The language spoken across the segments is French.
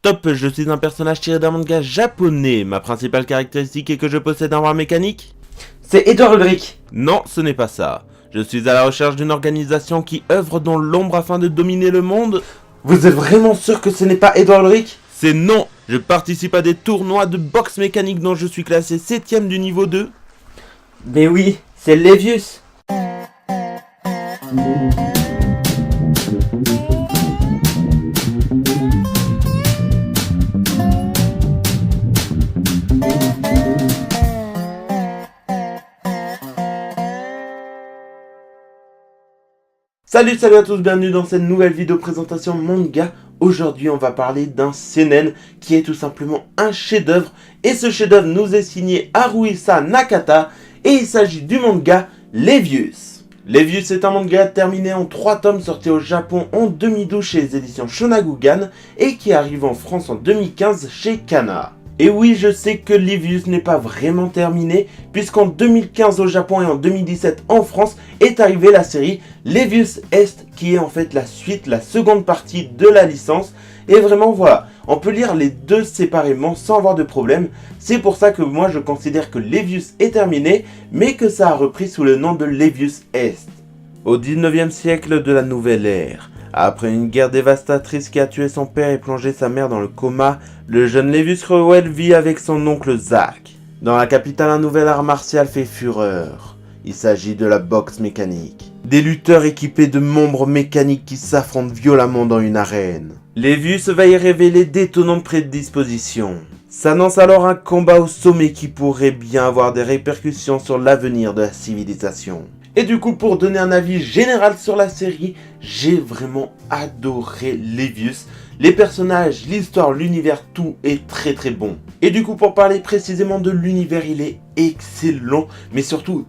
Top, je suis un personnage tiré d'un manga japonais. Ma principale caractéristique est que je possède un bras mécanique. C'est Edouard Ulrich. Non, ce n'est pas ça. Je suis à la recherche d'une organisation qui œuvre dans l'ombre afin de dominer le monde. Vous êtes vraiment sûr que ce n'est pas Edouard Ulrich? C'est non. Je participe à des tournois de boxe mécanique dont je suis classé 7ème du niveau 2. Mais oui, c'est Levius. Salut à tous, bienvenue dans cette nouvelle vidéo présentation manga. Aujourd'hui on va parler d'un seinen qui est tout simplement un chef-d'œuvre. Et ce chef-d'œuvre nous est signé Haruhisa Nakata et il s'agit du manga Levius. Levius est un manga terminé en 3 tomes sorti au Japon en 2012 chez les éditions Shonagugan et qui arrive en France en 2015 chez Kana. Et oui, je sais que Levius n'est pas vraiment terminé, puisqu'en 2015 au Japon et en 2017 en France est arrivée la série Levius Est, qui est en fait la suite, la seconde partie de la licence. Et vraiment voilà, on peut lire les deux séparément sans avoir de problème. C'est pour ça que moi je considère que Levius est terminé, mais que ça a repris sous le nom de Levius Est. Au 19e siècle de la nouvelle ère, après une guerre dévastatrice qui a tué son père et plongé sa mère dans le coma, le jeune Levius Rowell vit avec son oncle Zack. Dans la capitale, un nouvel art martial fait fureur. Il s'agit de la boxe mécanique. Des lutteurs équipés de membres mécaniques qui s'affrontent violemment dans une arène. Levius va y révéler d'étonnantes prédispositions. S'annonce alors un combat au sommet qui pourrait bien avoir des répercussions sur l'avenir de la civilisation. Et du coup, pour donner un avis général sur la série, j'ai vraiment adoré Levius. Les personnages, l'histoire, l'univers, tout est très très bon. Et du coup, pour parler précisément de l'univers, il est excellent, mais surtout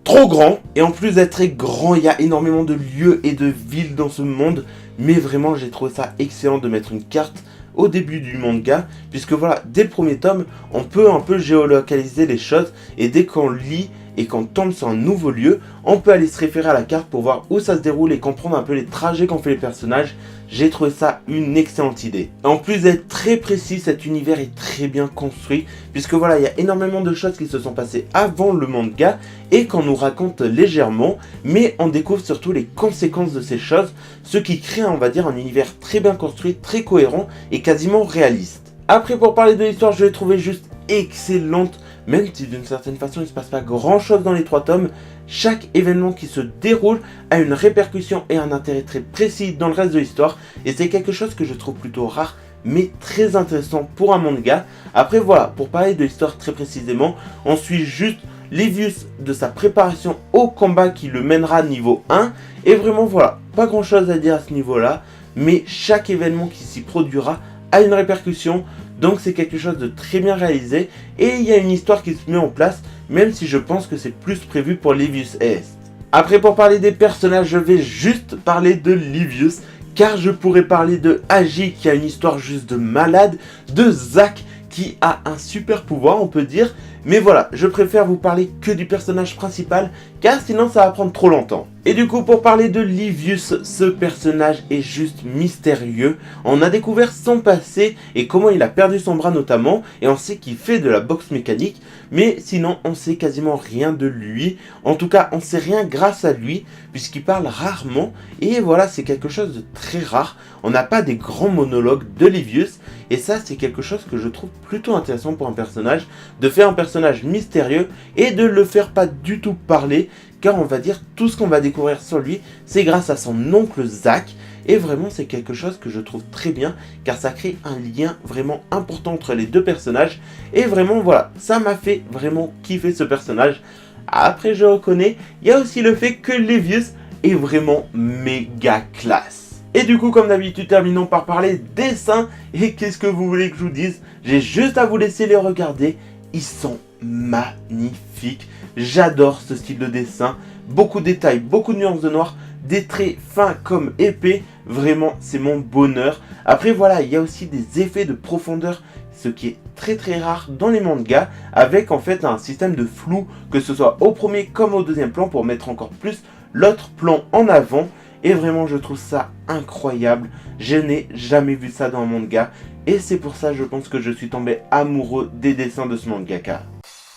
trop grand. Et en plus d'être très grand, il y a énormément de lieux et de villes dans ce monde. Mais vraiment, j'ai trouvé ça excellent de mettre une carte au début du manga, puisque voilà, dès le premier tome, on peut un peu géolocaliser les choses, et dès qu'on lit et qu'on tombe sur un nouveau lieu, on peut aller se référer à la carte pour voir où ça se déroule et comprendre un peu les trajets qu'ont fait les personnages. J'ai trouvé ça une excellente idée. En plus d'être très précis, cet univers est très bien construit, puisque voilà, il y a énormément de choses qui se sont passées avant le manga et qu'on nous raconte légèrement, mais on découvre surtout les conséquences de ces choses, ce qui crée, on va dire, un univers très bien construit, très cohérent et quasiment réaliste. Après, pour parler de l'histoire, je l'ai trouvée juste excellente, même si d'une certaine façon il ne se passe pas grand chose dans les 3 tomes. Chaque événement qui se déroule a une répercussion et un intérêt très précis dans le reste de l'histoire, et c'est quelque chose que je trouve plutôt rare mais très intéressant pour un manga. Après voilà, pour parler de l'histoire très précisément, on suit juste Levius de sa préparation au combat qui le mènera niveau 1, et vraiment voilà, pas grand chose à dire à ce niveau là, mais chaque événement qui s'y produira a une répercussion. Donc c'est quelque chose de très bien réalisé et il y a une histoire qui se met en place, même si je pense que c'est plus prévu pour Levius Est. Après, pour parler des personnages, je vais juste parler de Levius, car je pourrais parler de Haji qui a une histoire juste de malade, de Zack qui a un super pouvoir on peut dire, mais voilà, je préfère vous parler que du personnage principal, car sinon ça va prendre trop longtemps. Et du coup, pour parler de Levius, ce personnage est juste mystérieux. On a découvert son passé et comment il a perdu son bras notamment, et on sait qu'il fait de la boxe mécanique, mais sinon on sait quasiment rien de lui. En tout cas, on sait rien grâce à lui, puisqu'il parle rarement, et voilà, c'est quelque chose de très rare. On n'a pas des grands monologues de Levius, et ça c'est quelque chose que je trouve plutôt intéressant pour un personnage, de faire un personnage mystérieux et de le faire pas du tout parler, car on va dire tout ce qu'on va découvrir sur lui, c'est grâce à son oncle Zack, et vraiment c'est quelque chose que je trouve très bien, car ça crée un lien vraiment important entre les deux personnages, et vraiment voilà, ça m'a fait vraiment kiffer ce personnage. Après, je reconnais, il y a aussi le fait que Levius est vraiment méga classe. Et du coup, comme d'habitude, terminons par parler dessins, et qu'est-ce que vous voulez que je vous dise? J'ai juste à vous laisser les regarder, ils sont magnifiques. J'adore ce style de dessin, beaucoup de détails, beaucoup de nuances de noir, des traits fins comme épais, vraiment c'est mon bonheur. Après voilà, il y a aussi des effets de profondeur, ce qui est très rare dans les mangas, avec en fait un système de flou, que ce soit au premier comme au deuxième plan, pour mettre encore plus l'autre plan en avant. Et vraiment, je trouve ça incroyable. Je n'ai jamais vu ça dans un manga. Et c'est pour ça, je pense que je suis tombé amoureux des dessins de ce mangaka.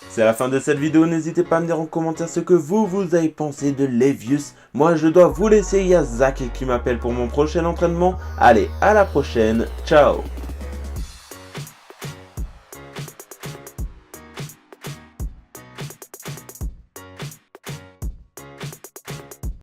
C'est la fin de cette vidéo, n'hésitez pas à me dire en commentaire ce que vous avez pensé de Levius. Moi je dois vous laisser, il y a Zach qui m'appelle pour mon prochain entraînement. Allez, à la prochaine, ciao.